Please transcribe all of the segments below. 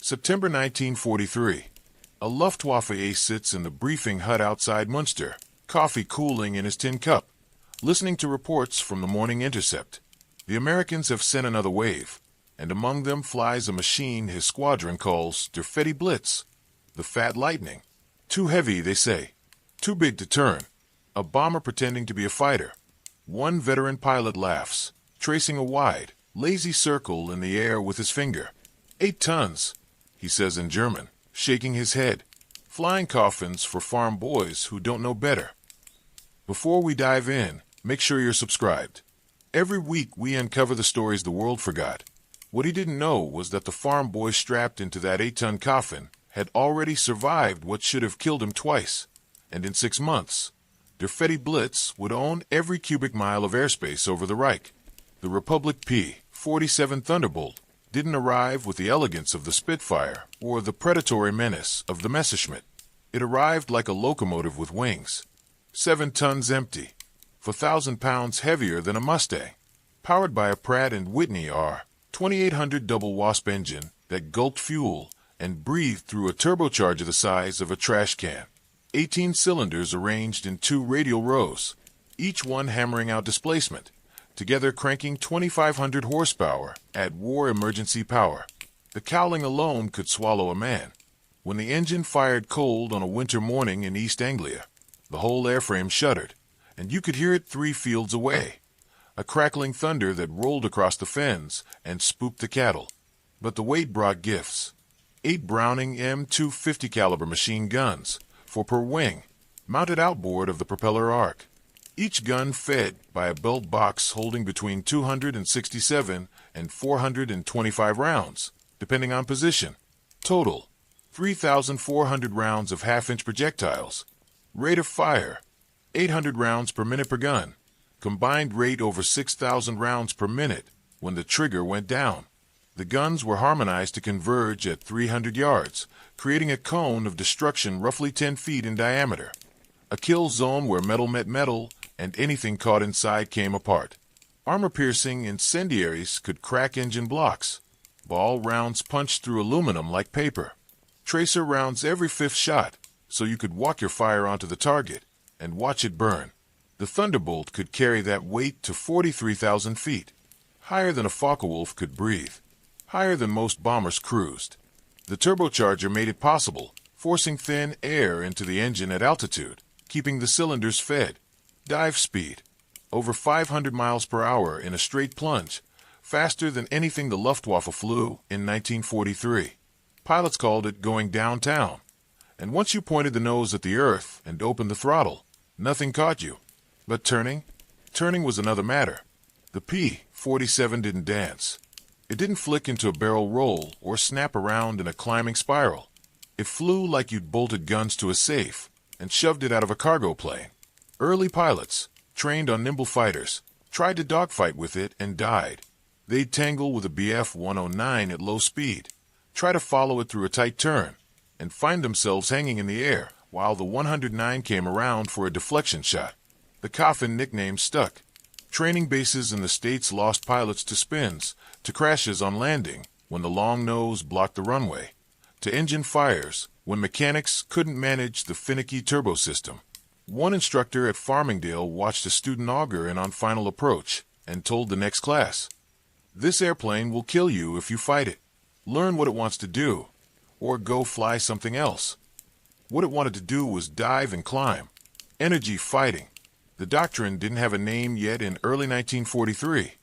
September 1943. A Luftwaffe ace sits in the briefing hut outside Munster, coffee cooling in his tin cup, listening to reports from the morning intercept. The Americans have sent another wave, and among them flies a machine his squadron calls Der Fette Blitz, the Fat Lightning. Too heavy, they say. Too big to turn. A bomber pretending to be a fighter. One veteran pilot laughs, tracing a wide, lazy circle in the air with his finger. 8 tons, he says in German, shaking his head. Flying coffins for farm boys who don't know better. Before we dive in, make sure you're subscribed. Every week we uncover the stories the world forgot. What he didn't know was that the farm boy strapped into that 8-ton coffin had already survived what should have killed him twice. And in 6 months, Der Fette Blitz would own every cubic mile of airspace over the Reich. The Republic P-47 Thunderbolt didn't arrive with the elegance of the Spitfire or the predatory menace of the Messerschmitt. It arrived like a locomotive with wings. 7 tons empty, 4,000 pounds heavier than a Mustang, powered by a Pratt & Whitney R-2800 double wasp engine that gulped fuel and breathed through a turbocharger the size of a trash can. 18 cylinders arranged in 2 radial rows, each one hammering out displacement, together cranking 2,500 horsepower at war emergency power. The cowling alone could swallow a man. When the engine fired cold on a winter morning in East Anglia, the whole airframe shuddered, and you could hear it 3 fields away, a crackling thunder that rolled across the fens and spooked the cattle. But the weight brought gifts. 8 Browning M250 caliber machine guns, 4 per wing, mounted outboard of the propeller arc. Each gun fed by a belt box holding between 267 and 425 rounds, depending on position. Total, 3,400 rounds of half-inch projectiles. Rate of fire, 800 rounds per minute per gun. Combined rate over 6,000 rounds per minute when the trigger went down. The guns were harmonized to converge at 300 yards, creating a cone of destruction roughly 10 feet in diameter. A kill zone where metal met metal and anything caught inside came apart. Armor-piercing incendiaries could crack engine blocks. Ball rounds punched through aluminum like paper. Tracer rounds every 5th shot, so you could walk your fire onto the target and watch it burn. The Thunderbolt could carry that weight to 43,000 feet, higher than a Focke-Wulf could breathe, higher than most bombers cruised. The turbocharger made it possible, forcing thin air into the engine at altitude, keeping the cylinders fed. Dive speed, over 500 miles per hour in a straight plunge, faster than anything the Luftwaffe flew in 1943. Pilots called it going downtown. And once you pointed the nose at the earth and opened the throttle, nothing caught you. But turning was another matter. The P-47 didn't dance. It didn't flick into a barrel roll or snap around in a climbing spiral. It flew like you'd bolted guns to a safe and shoved it out of a cargo plane. Early pilots, trained on nimble fighters, tried to dogfight with it and died. They'd tangle with a Bf-109 at low speed, try to follow it through a tight turn, and find themselves hanging in the air while the 109 came around for a deflection shot. The Coffin nickname stuck. Training bases in the States lost pilots to spins, to crashes on landing when the long nose blocked the runway, to engine fires when mechanics couldn't manage the finicky turbo system. One instructor at Farmingdale watched a student auger in on final approach and told the next class, "This airplane will kill you if you fight it. Learn what it wants to do, or go fly something else." What it wanted to do was dive and climb. Energy fighting. The doctrine didn't have a name yet in early 1943,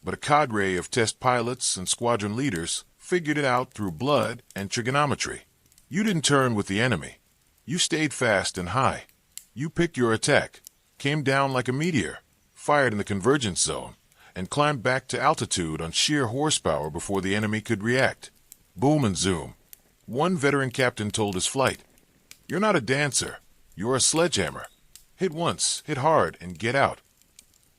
but a cadre of test pilots and squadron leaders figured it out through blood and trigonometry. You didn't turn with the enemy. You stayed fast and high. You picked your attack, came down like a meteor, fired in the convergence zone, and climbed back to altitude on sheer horsepower before the enemy could react. Boom and zoom. One veteran captain told his flight, "You're not a dancer. You're a sledgehammer. Hit once, hit hard, and get out."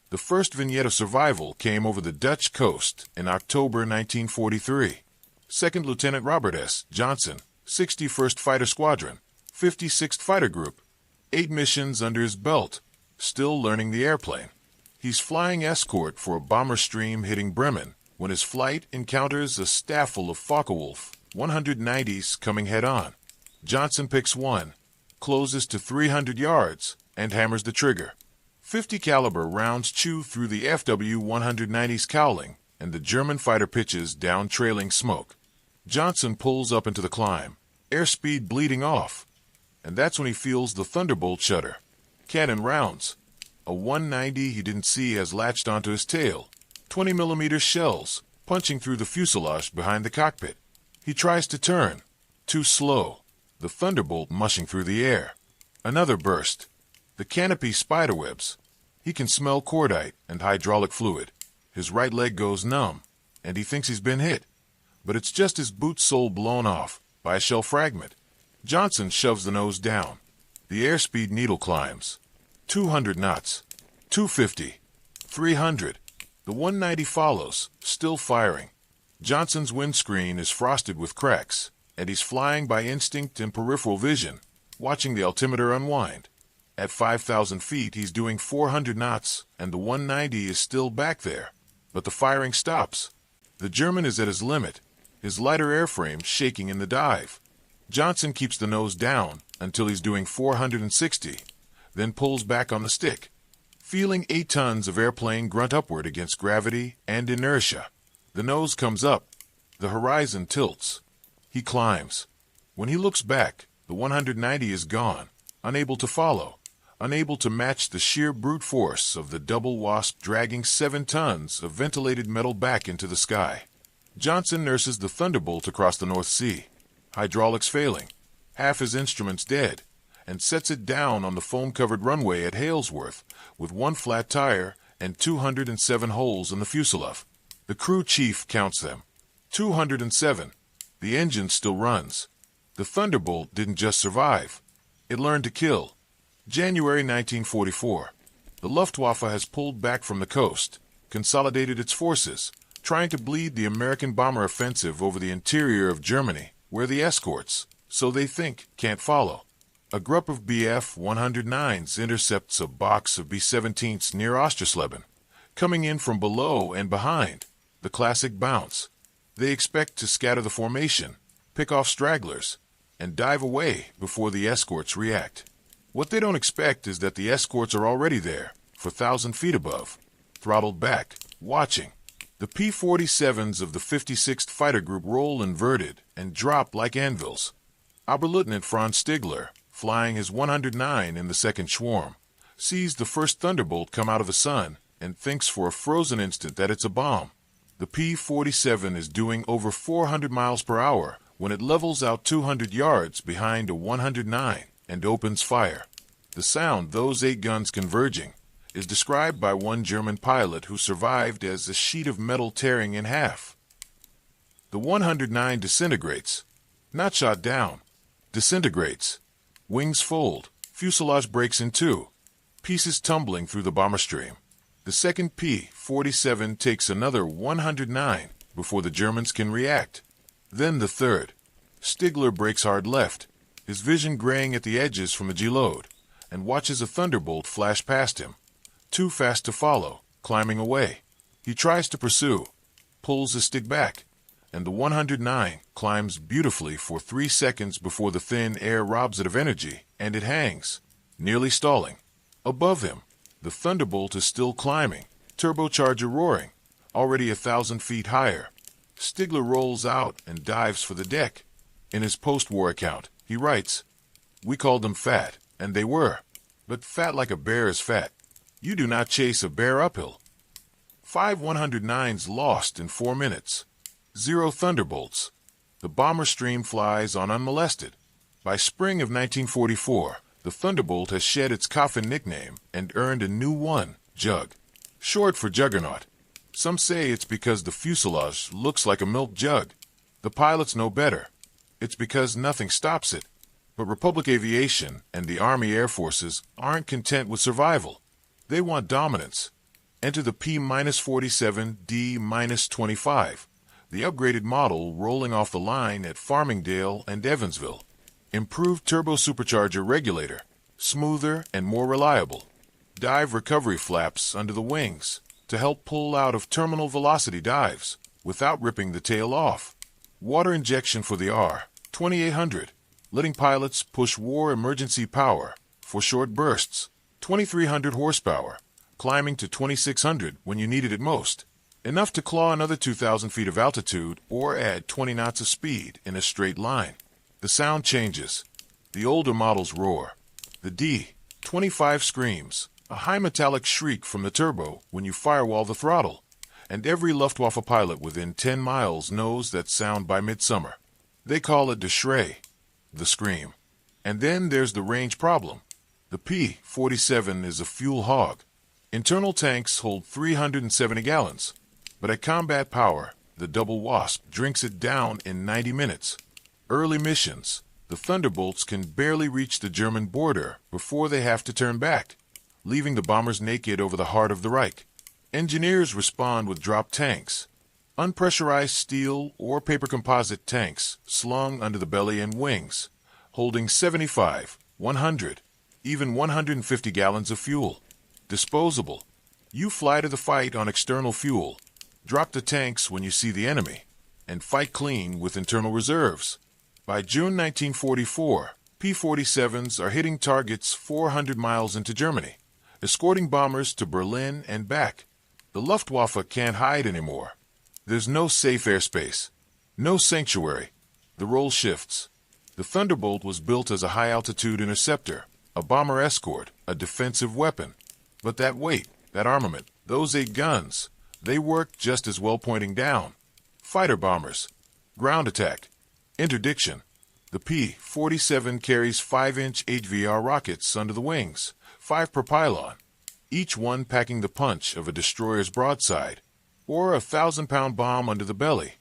The first vignette of survival came over the Dutch coast in October 1943. Second Lieutenant Robert S. Johnson, 61st Fighter Squadron, 56th Fighter Group. 8 missions under his belt, still learning the airplane. He's flying escort for a bomber stream hitting Bremen when his flight encounters a staffel of Focke-Wulf 190s coming head-on. Johnson picks one, closes to 300 yards, and hammers the trigger. 50 caliber rounds chew through the FW-190's cowling, and the German fighter pitches down trailing smoke. Johnson pulls up into the climb, airspeed bleeding off, and that's when he feels the Thunderbolt shudder. Cannon rounds. A 190 he didn't see has latched onto his tail. 20mm shells punching through the fuselage behind the cockpit. He tries to turn. Too slow. The Thunderbolt mushing through the air. Another burst. The canopy spiderwebs. He can smell cordite and hydraulic fluid. His right leg goes numb, and he thinks he's been hit. But it's just his boot sole blown off by a shell fragment. Johnson shoves the nose down. The airspeed needle climbs. 200 knots. 250. 300. The 190 follows, still firing. Johnson's windscreen is frosted with cracks, and he's flying by instinct and peripheral vision, watching the altimeter unwind. At 5,000 feet, he's doing 400 knots, and the 190 is still back there. But the firing stops. The German is at his limit, his lighter airframe shaking in the dive. Johnson keeps the nose down until he's doing 460, then pulls back on the stick, feeling 8 tons of airplane grunt upward against gravity and inertia. The nose comes up. The horizon tilts. He climbs. When he looks back, the 190 is gone, unable to follow, unable to match the sheer brute force of the double Wasp dragging 7 tons of ventilated metal back into the sky. Johnson nurses the Thunderbolt across the North Sea, hydraulics failing, half his instruments dead, and sets it down on the foam-covered runway at Halesworth with 1 flat tire and 207 holes in the fuselage. The crew chief counts them. 207. The engine still runs. The Thunderbolt didn't just survive. It learned to kill. January 1944. The Luftwaffe has pulled back from the coast, consolidated its forces, trying to bleed the American bomber offensive over the interior of Germany, where the escorts, so they think, can't follow. A group of Bf-109s intercepts a box of B-17s near Ostersleben, coming in from below and behind. The classic bounce. They expect to scatter the formation, pick off stragglers, and dive away before the escorts react. What they don't expect is that the escorts are already there, 4,000 feet above, throttled back, watching. The P-47s of the 56th Fighter Group roll inverted and drop like anvils. Oberleutnant Franz Stigler, flying his 109 in the second swarm, sees the first Thunderbolt come out of the sun and thinks for a frozen instant that it's a bomb. The P-47 is doing over 400 miles per hour when it levels out 200 yards behind a 109 and opens fire. The sound, those 8 guns converging, is described by one German pilot who survived as a sheet of metal tearing in half. The 109 disintegrates, not shot down, disintegrates. Wings fold, fuselage breaks in 2, pieces tumbling through the bomber stream. The second P-47 takes another 109 before the Germans can react. Then the third. Stigler breaks hard left, his vision graying at the edges from the G-load, and watches a Thunderbolt flash past him. Too fast to follow, climbing away. He tries to pursue, pulls his stick back, and the 109 climbs beautifully for 3 seconds before the thin air robs it of energy, and it hangs, nearly stalling. Above him, the Thunderbolt is still climbing, turbocharger roaring, already 1,000 feet higher. Stigler rolls out and dives for the deck. In his post-war account, he writes, "We called them fat, and they were, but fat like a bear is fat. You do not chase a bear uphill." 5 109s lost in 4 minutes. 0 Thunderbolts. The bomber stream flies on unmolested. By spring of 1944, the Thunderbolt has shed its Coffin nickname and earned a new one, Jug. Short for Juggernaut. Some say it's because the fuselage looks like a milk jug. The pilots know better. It's because nothing stops it. But Republic Aviation and the Army Air Forces aren't content with survival. They want dominance. Enter the P-47 D-25, the upgraded model rolling off the line at Farmingdale and Evansville. Improved turbo-supercharger regulator, smoother and more reliable. Dive recovery flaps under the wings to help pull out of terminal velocity dives without ripping the tail off. Water injection for the R-2800, letting pilots push war emergency power for short bursts. 2,300 horsepower, climbing to 2,600 when you needed it most. Enough to claw another 2,000 feet of altitude or add 20 knots of speed in a straight line. The sound changes. The older models roar. The D-25 screams, a high metallic shriek from the turbo when you firewall the throttle. And every Luftwaffe pilot within 10 miles knows that sound by midsummer. They call it the Schrei, the scream. And then there's the range problem. The P-47 is a fuel hog. Internal tanks hold 370 gallons, but at combat power, the double Wasp drinks it down in 90 minutes. Early missions, the Thunderbolts can barely reach the German border before they have to turn back, leaving the bombers naked over the heart of the Reich. Engineers respond with drop tanks, unpressurized steel or paper composite tanks slung under the belly and wings, holding 75, 100, even 150 gallons of fuel. Disposable. You fly to the fight on external fuel, drop the tanks when you see the enemy, and fight clean with internal reserves. By June 1944, P-47s are hitting targets 400 miles into Germany, escorting bombers to Berlin and back. The Luftwaffe can't hide anymore. There's no safe airspace, no sanctuary. The role shifts. The Thunderbolt was built as a high-altitude interceptor, a bomber escort, a defensive weapon. But that weight, that armament, those 8 guns, they work just as well pointing down. Fighter bombers, ground attack, interdiction. The P-47 carries 5-inch HVR rockets under the wings, 5 per pylon, each one packing the punch of a destroyer's broadside, or a 1,000-pound bomb under the belly,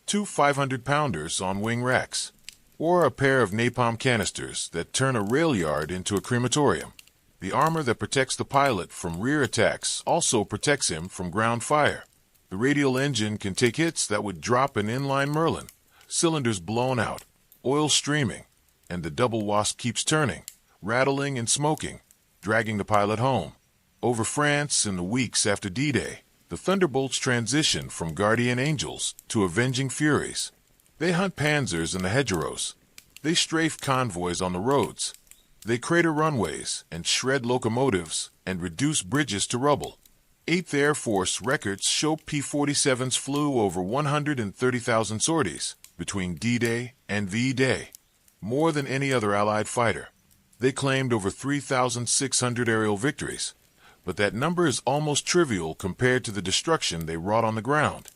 2 500-pounders on wing racks, or a pair of napalm canisters that turn a rail yard into a crematorium. The armor that protects the pilot from rear attacks also protects him from ground fire. The radial engine can take hits that would drop an inline Merlin, cylinders blown out, oil streaming, and the double Wasp keeps turning, rattling and smoking, dragging the pilot home. Over France in the weeks after D-Day, the Thunderbolts transition from guardian angels to avenging furies. They hunt panzers in the hedgerows. They strafe convoys on the roads. They crater runways and shred locomotives and reduce bridges to rubble. 8th Air Force records show P-47s flew over 130,000 sorties between D-Day and V-Day, more than any other Allied fighter. They claimed over 3,600 aerial victories, but that number is almost trivial compared to the destruction they wrought on the ground.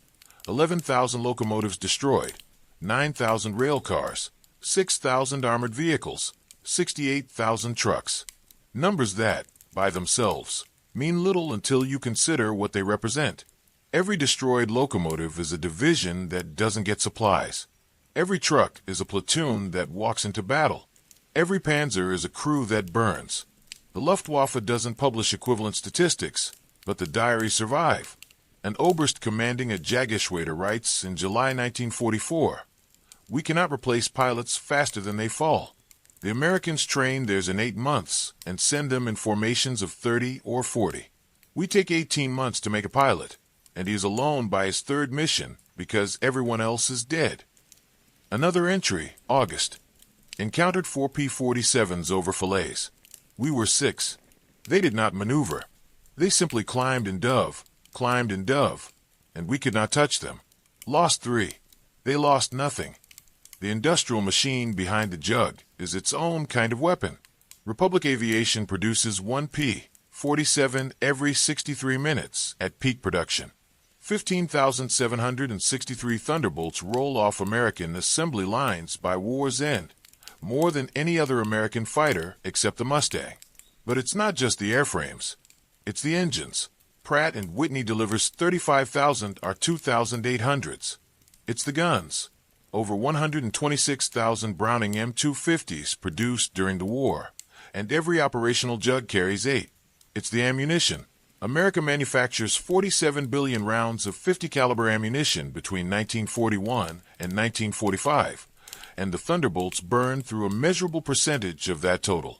11,000 locomotives destroyed, 9,000 rail cars, 6,000 armored vehicles, 68,000 trucks. Numbers that, by themselves, mean little until you consider what they represent. Every destroyed locomotive is a division that doesn't get supplies. Every truck is a platoon that walks into battle. Every panzer is a crew that burns. The Luftwaffe doesn't publish equivalent statistics, but the diaries survive. An Oberst commanding a Jagdgeschwader writes in July 1944, "We cannot replace pilots faster than they fall. The Americans train theirs in 8 months and send them in formations of 30 or 40. We take 18 months to make a pilot, and he is alone by his 3rd mission because everyone else is dead." Another entry, August. Encountered 4 P-47s over Falaise. We were 6. They did not maneuver. They simply climbed and dove, and we could not touch them. Lost 3. They lost nothing. The industrial machine behind the jug is its own kind of weapon. Republic Aviation produces 1 P-47 every 63 minutes at peak production. 15,763 Thunderbolts roll off American assembly lines by war's end, more than any other American fighter except the Mustang. But it's not just the airframes. It's the engines. Pratt & Whitney delivers 35,000 or 2,800s. It's the guns. Over 126,000 Browning M250s produced during the war, and every operational jug carries 8. It's the ammunition. America manufactures 47 billion rounds of 50 caliber ammunition between 1941 and 1945, and the Thunderbolts burn through a measurable percentage of that total.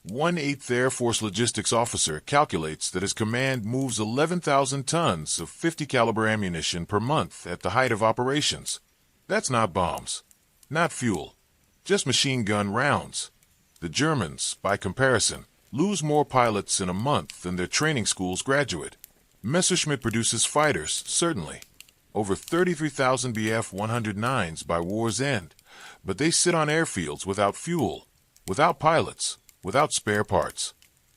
One 8th Air Force logistics officer calculates that his command moves 11,000 tons of 50 caliber ammunition per month at the height of operations. That's not bombs, not fuel, just machine gun rounds. The Germans, by comparison, lose more pilots in a month than their training schools graduate. Messerschmitt produces fighters, certainly. Over 33,000 Bf-109s by war's end, but they sit on airfields without fuel, without pilots, without spare parts.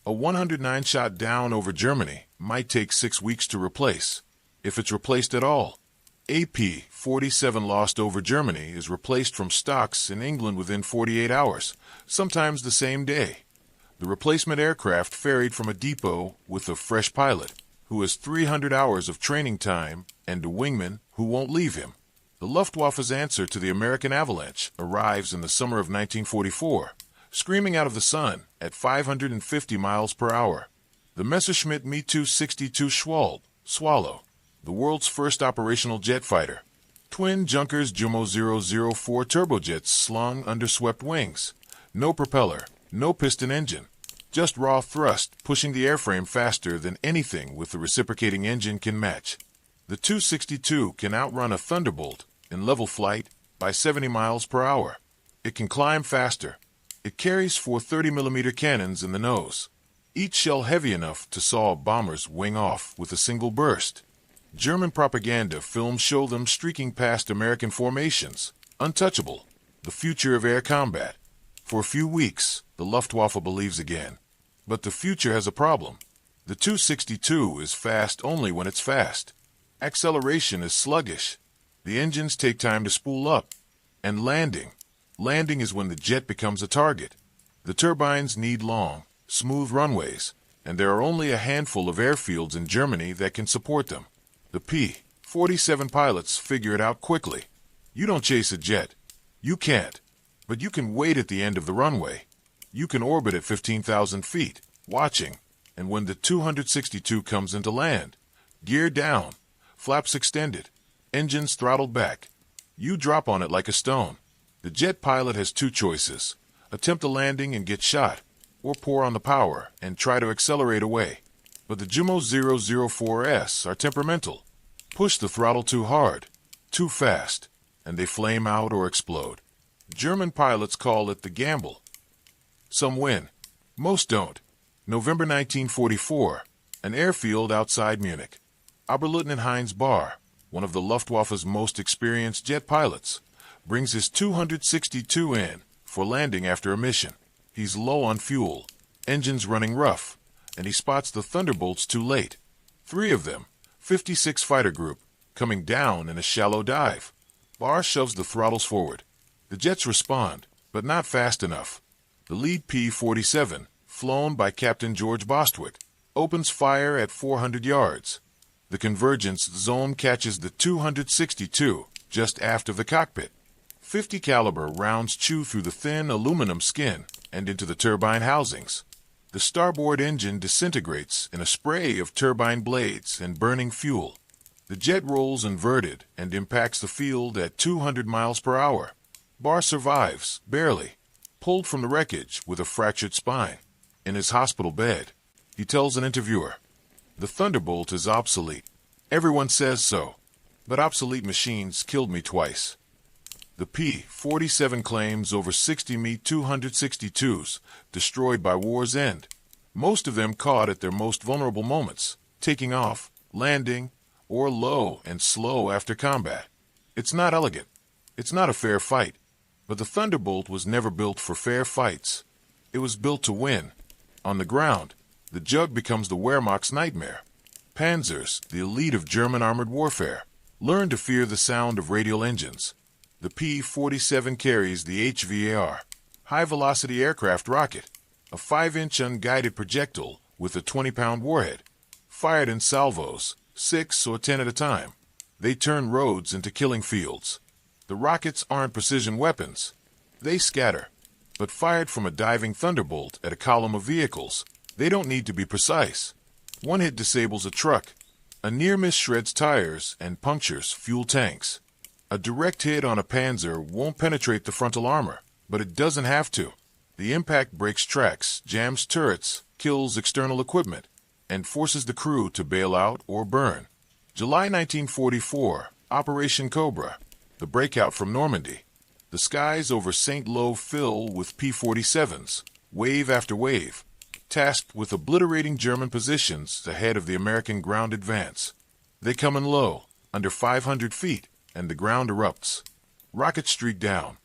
A 109 shot down over Germany might take 6 weeks to replace, if it's replaced at all. A P-47 lost over Germany is replaced from stocks in England within 48 hours, sometimes the same day. The replacement aircraft ferried from a depot with a fresh pilot, who has 300 hours of training time and a wingman who won't leave him. The Luftwaffe's answer to the American avalanche arrives in the summer of 1944, screaming out of the sun at 550 miles per hour. The Messerschmitt Me-262 Swallow, the world's first operational jet fighter. Twin Junkers Jumo 004 turbojets slung under swept wings. No propeller, no piston engine. Just raw thrust pushing the airframe faster than anything with the reciprocating engine can match. The 262 can outrun a Thunderbolt in level flight by 70 miles per hour. It can climb faster. It carries 4 30mm cannons in the nose, each shell heavy enough to saw a bomber's wing off with a single burst. German propaganda films show them streaking past American formations, untouchable, the future of air combat. For a few weeks, the Luftwaffe believes again. But the future has a problem. The 262 is fast only when it's fast. Acceleration is sluggish. The engines take time to spool up. And landing is when the jet becomes a target. The turbines need long, smooth runways, and there are only a handful of airfields in Germany that can support them. The P-47 pilots figure it out quickly. You don't chase a jet. You can't. But you can wait at the end of the runway. You can orbit at 15,000 feet, watching, and when the 262 comes into land, gear down, flaps extended, engines throttled back, you drop on it like a stone. The jet pilot has 2 choices: attempt a landing and get shot, or pour on the power and try to accelerate away. But the Jumo 004s are temperamental. Push the throttle too hard, too fast, and they flame out or explode. German pilots call it the gamble. Some win. Most don't. November 1944, an airfield outside Munich. Oberleutnant Heinz Bahr, one of the Luftwaffe's most experienced jet pilots, brings his 262 in for landing after a mission. He's low on fuel, engines running rough, and he spots the Thunderbolts too late. 3 of them, 56 fighter group, coming down in a shallow dive. Bahr shoves the throttles forward. The jets respond, but not fast enough. The lead P-47, flown by Captain George Bostwick, opens fire at 400 yards. The convergence zone catches the 262 just aft of the cockpit. 50 caliber rounds chew through the thin aluminum skin and into the turbine housings. The starboard engine disintegrates in a spray of turbine blades and burning fuel. The jet rolls inverted and impacts the field at 200 miles per hour. Bahr survives, barely, pulled from the wreckage with a fractured spine. In his hospital bed, he tells an interviewer, "The Thunderbolt is obsolete. Everyone says so, but obsolete machines killed me twice." The P-47 claims over 60 Me-262s destroyed by war's end, most of them caught at their most vulnerable moments, taking off, landing, or low and slow after combat. It's not elegant. It's not a fair fight. But the Thunderbolt was never built for fair fights. It was built to win. On the ground, the Jug becomes the Wehrmacht's nightmare. Panzers, the elite of German armored warfare, learn to fear the sound of radial engines. The P-47 carries the HVAR, high-velocity aircraft rocket, a 5-inch unguided projectile with a 20-pound warhead. Fired in salvos, 6 or 10 at a time, they turn roads into killing fields. The rockets aren't precision weapons. They scatter. But fired from a diving Thunderbolt at a column of vehicles, they don't need to be precise. One hit disables a truck. A near miss shreds tires and punctures fuel tanks. A direct hit on a Panzer won't penetrate the frontal armor, but it doesn't have to. The impact breaks tracks, jams turrets, kills external equipment, and forces the crew to bail out or burn. July 1944, Operation Cobra. The breakout from Normandy. The skies over St. Lo fill with P-47s, wave after wave, tasked with obliterating German positions ahead of the American ground advance. They come in low, under 500 feet, and the ground erupts. Rockets streak down.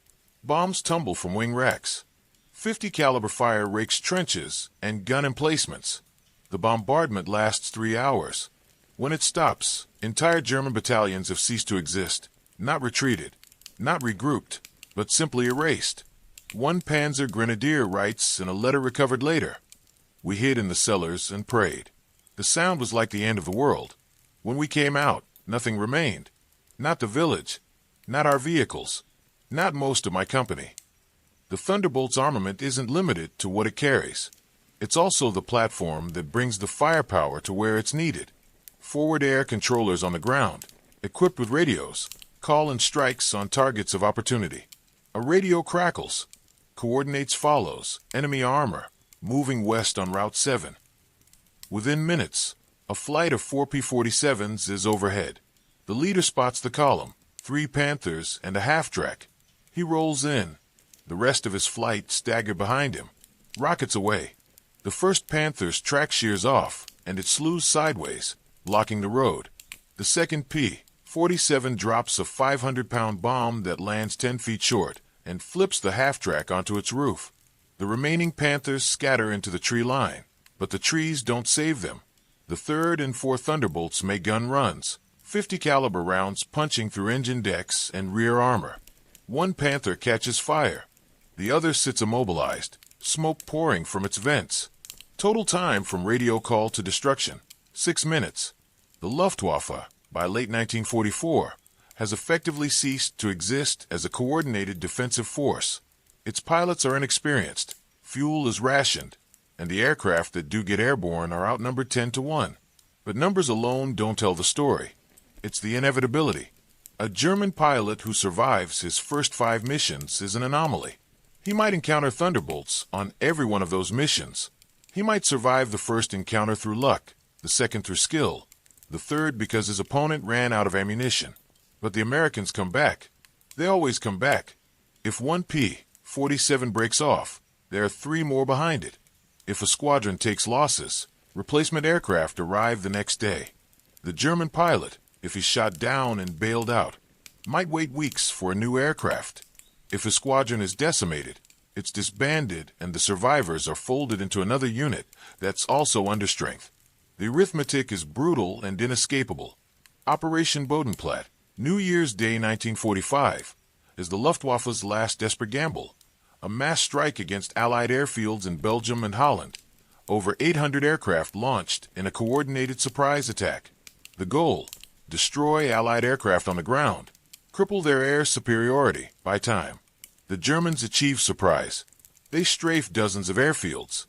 Bombs tumble from wing racks. 50 caliber fire rakes trenches and gun emplacements. The bombardment lasts 3 hours. When it stops, entire German battalions have ceased to exist, not retreated, not regrouped, but simply erased. One Panzer Grenadier writes in a letter recovered later, "We hid in the cellars and prayed. The sound was like the end of the world. When we came out, nothing remained. Not the village, not our vehicles, not most of my company." The Thunderbolt's armament isn't limited to what it carries. It's also the platform that brings the firepower to where it's needed. Forward air controllers on the ground, equipped with radios, call in strikes on targets of opportunity. A radio crackles, coordinates follows, enemy armor, moving west on Route 7. Within minutes, a flight of 4 P-47s is overhead. The leader spots the column, 3 Panthers and a half-track. He rolls in. The rest of his flight stagger behind him, rockets away. The first Panther's track shears off, and it slews sideways, blocking the road. The second P-47 drops a 500-pound bomb that lands 10 feet short and flips the half-track onto its roof. The remaining Panthers scatter into the tree line, but the trees don't save them. The third and fourth Thunderbolts make gun runs, 50 caliber rounds punching through engine decks and rear armor. One Panther catches fire. The other sits immobilized, smoke pouring from its vents. Total time from radio call to destruction, 6 minutes. The Luftwaffe, by late 1944, has effectively ceased to exist as a coordinated defensive force. Its pilots are inexperienced, fuel is rationed, and the aircraft that do get airborne are outnumbered 10 to 1. But numbers alone don't tell the story. It's the inevitability. A German pilot who survives his first 5 missions is an anomaly. He might encounter Thunderbolts on every one of those missions. He might survive the first encounter through luck, the second through skill, the third because his opponent ran out of ammunition. But the Americans come back. They always come back. If one P-47 breaks off, there are 3 more behind it. If a squadron takes losses, replacement aircraft arrive the next day. The German pilot, if he's shot down and bailed out, might wait weeks for a new aircraft. If a squadron is decimated, it's disbanded and the survivors are folded into another unit that's also understrength. The arithmetic is brutal and inescapable. Operation Bodenplatte, New Year's Day 1945, is the Luftwaffe's last desperate gamble. A mass strike against Allied airfields in Belgium and Holland. Over 800 aircraft launched in a coordinated surprise attack. The goal: destroy Allied aircraft on the ground, cripple their air superiority by time. The Germans achieve surprise. They strafe dozens of airfields.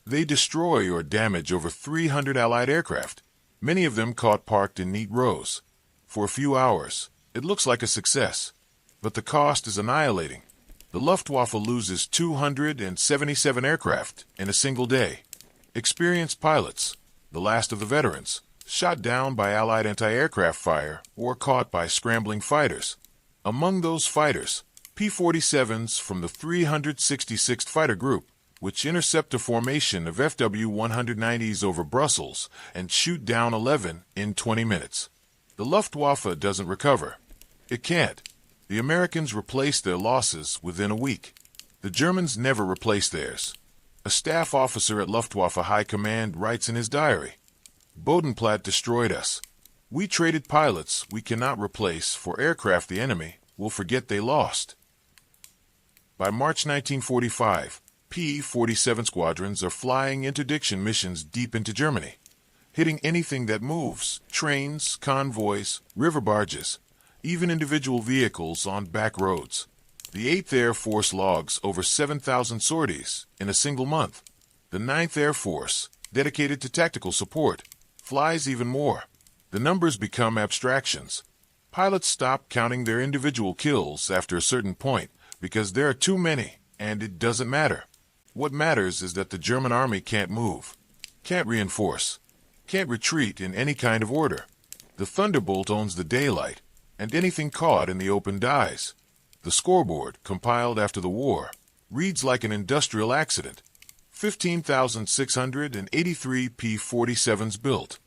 They destroy or damage over 300 Allied aircraft, many of them caught parked in neat rows. For a few hours, it looks like a success, but the cost is annihilating. The Luftwaffe loses 277 aircraft in a single day. Experienced pilots, the last of the veterans, shot down by Allied anti-aircraft fire or caught by scrambling fighters. Among those fighters, P-47s from the 366th Fighter Group, which intercept a formation of FW-190s over Brussels and shoot down 11 in 20 minutes. The Luftwaffe doesn't recover. It can't. The Americans replace their losses within a week. The Germans never replace theirs. A staff officer at Luftwaffe High Command writes in his diary, "Bodenplatte destroyed us. We traded pilots we cannot replace for aircraft the enemy will forget they lost." By March 1945, P-47 squadrons are flying interdiction missions deep into Germany, hitting anything that moves: trains, convoys, river barges, even individual vehicles on back roads. The 8th Air Force logs over 7,000 sorties in a single month. The 9th Air Force, dedicated to tactical support, flies even more. The numbers become abstractions. Pilots stop counting their individual kills after a certain point because there are too many, and it doesn't matter. What matters is that the German army can't move, can't reinforce, can't retreat in any kind of order. The Thunderbolt owns the daylight, and anything caught in the open dies. The scoreboard, compiled after the war, reads like an industrial accident. 15,683 P-47s built.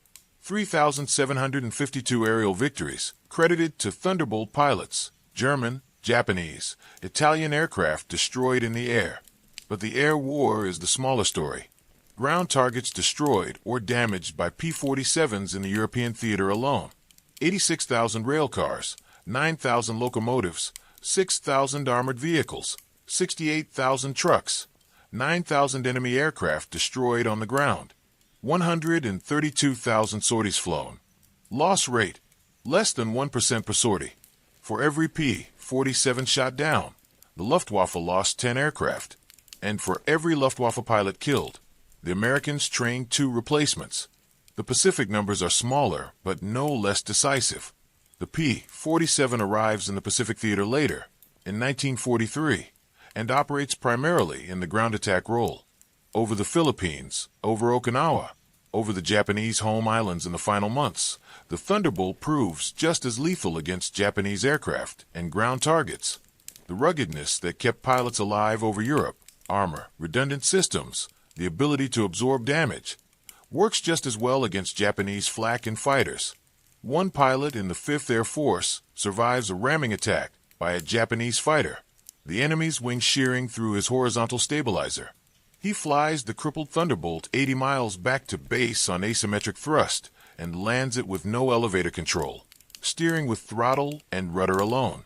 3,752 aerial victories, credited to Thunderbolt pilots. German, Japanese, Italian aircraft destroyed in the air. But the air war is the smaller story. Ground targets destroyed or damaged by P-47s in the European theater alone. 86,000 rail cars, 9,000 locomotives, 6,000 armored vehicles, 68,000 trucks, 9,000 enemy aircraft destroyed on the ground, 132,000 sorties flown. Loss rate, less than 1% per sortie. For every P-47 shot down, the Luftwaffe lost 10 aircraft. And for every Luftwaffe pilot killed, the Americans trained 2 replacements. The Pacific numbers are smaller, but no less decisive. The P-47 arrives in the Pacific theater later, in 1943, and operates primarily in the ground attack role. Over the Philippines, over Okinawa, over the Japanese home islands in the final months, the Thunderbolt proves just as lethal against Japanese aircraft and ground targets. The ruggedness that kept pilots alive over Europe, armor, redundant systems, the ability to absorb damage, works just as well against Japanese flak and fighters. One pilot in the 5th Air Force survives a ramming attack by a Japanese fighter, the enemy's wing shearing through his horizontal stabilizer. He flies the crippled Thunderbolt 80 miles back to base on asymmetric thrust and lands it with no elevator control, steering with throttle and rudder alone.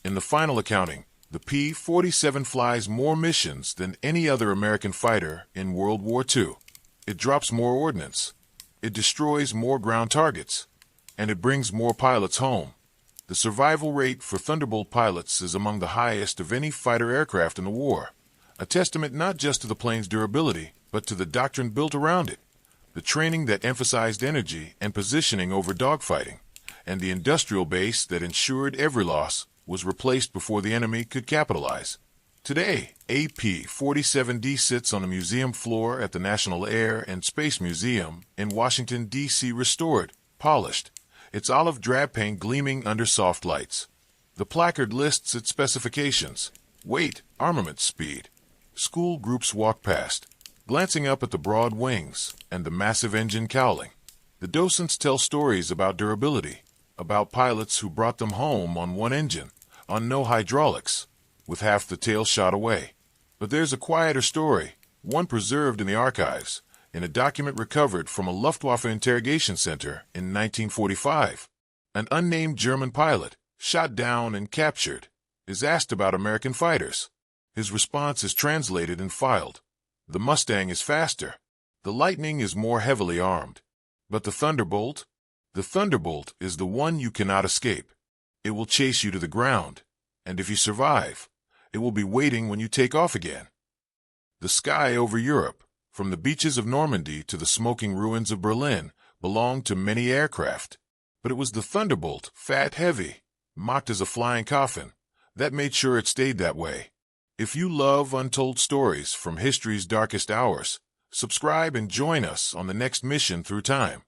In the final accounting, the P-47 flies more missions than any other American fighter in World War II. It drops more ordnance, it destroys more ground targets, and it brings more pilots home. The survival rate for Thunderbolt pilots is among the highest of any fighter aircraft in the war, a testament not just to the plane's durability, but to the doctrine built around it, the training that emphasized energy and positioning over dogfighting, and the industrial base that ensured every loss was replaced before the enemy could capitalize. Today, a P-47D sits on a museum floor at the National Air and Space Museum in Washington, D.C. restored, polished, its olive drab paint gleaming under soft lights. The placard lists its specifications: weight, armament speed. School groups walk past, glancing up at the broad wings and the massive engine cowling. The docents tell stories about durability, about pilots who brought them home on one engine, on no hydraulics, with half the tail shot away. But there's a quieter story, one preserved in the archives, in a document recovered from a Luftwaffe interrogation center in 1945. An unnamed German pilot, shot down and captured, is asked about American fighters. His response is translated and filed. The Mustang is faster. The Lightning is more heavily armed. But the Thunderbolt? The Thunderbolt is the one you cannot escape. It will chase you to the ground, and if you survive, it will be waiting when you take off again. The sky over Europe, from the beaches of Normandy to the smoking ruins of Berlin, belonged to many aircraft. But it was the Thunderbolt, fat, heavy, mocked as a flying coffin, that made sure it stayed that way. If you love untold stories from history's darkest hours, subscribe and join us on the next mission through time.